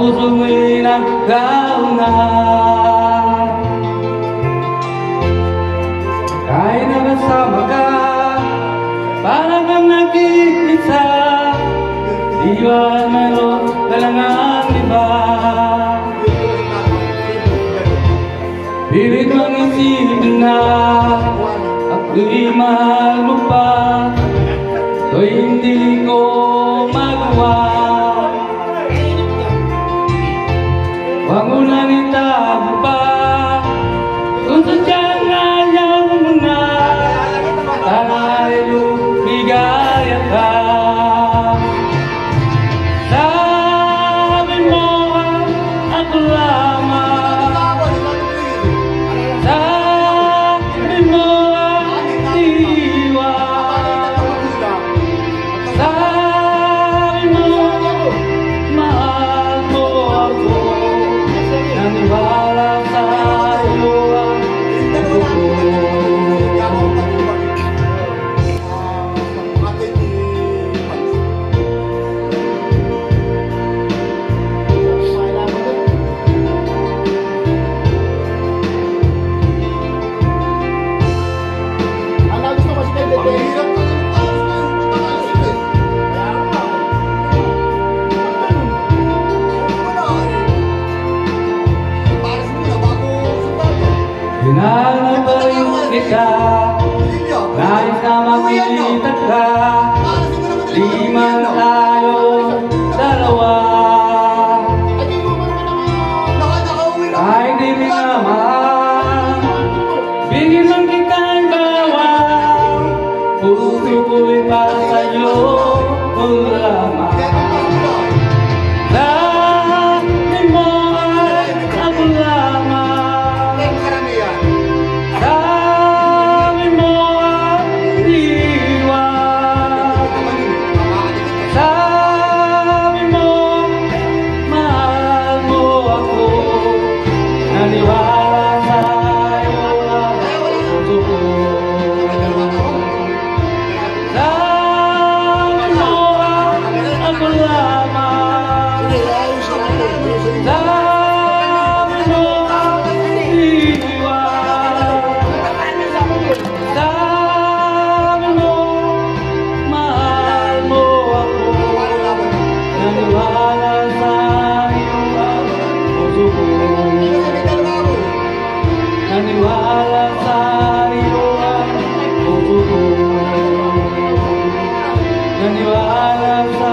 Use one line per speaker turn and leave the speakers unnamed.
puso mo'y nagkaungan. Kahit nakasama ka, parang kang nag-iisa. Di ba mayroon ka lang ang iba? Pilit mong isipin na ako'y mahal mo pa, to'y hindi ko magawa. Huwag mo nang itago pa kung sadyang ayaw mo na, sana'y lumigaya ka. Sabi mo ako lamang, sabi mo iwan, sabi mo mahal mo ako. Naniwala sa'yo ang puso ko. Hinanap pa rin kita, nais na makita ka. Di man tayo dalawa, kahit di minamahal, bigyan man kita'y bawal. Puso ko'y para sa'yo lamang. Sabi mo ay ako lamang, sabi mo ay iwan, sabi mo mahal mo ako. Naniwala sa'yo ang puso ko. Sabi mo ako lamang, sabi mo iwan, sabi mo mahal mo ako. Naniwala sa'yo ang puso ko. Naniwala sa'yo ang puso ko. Naniwala sa'yo.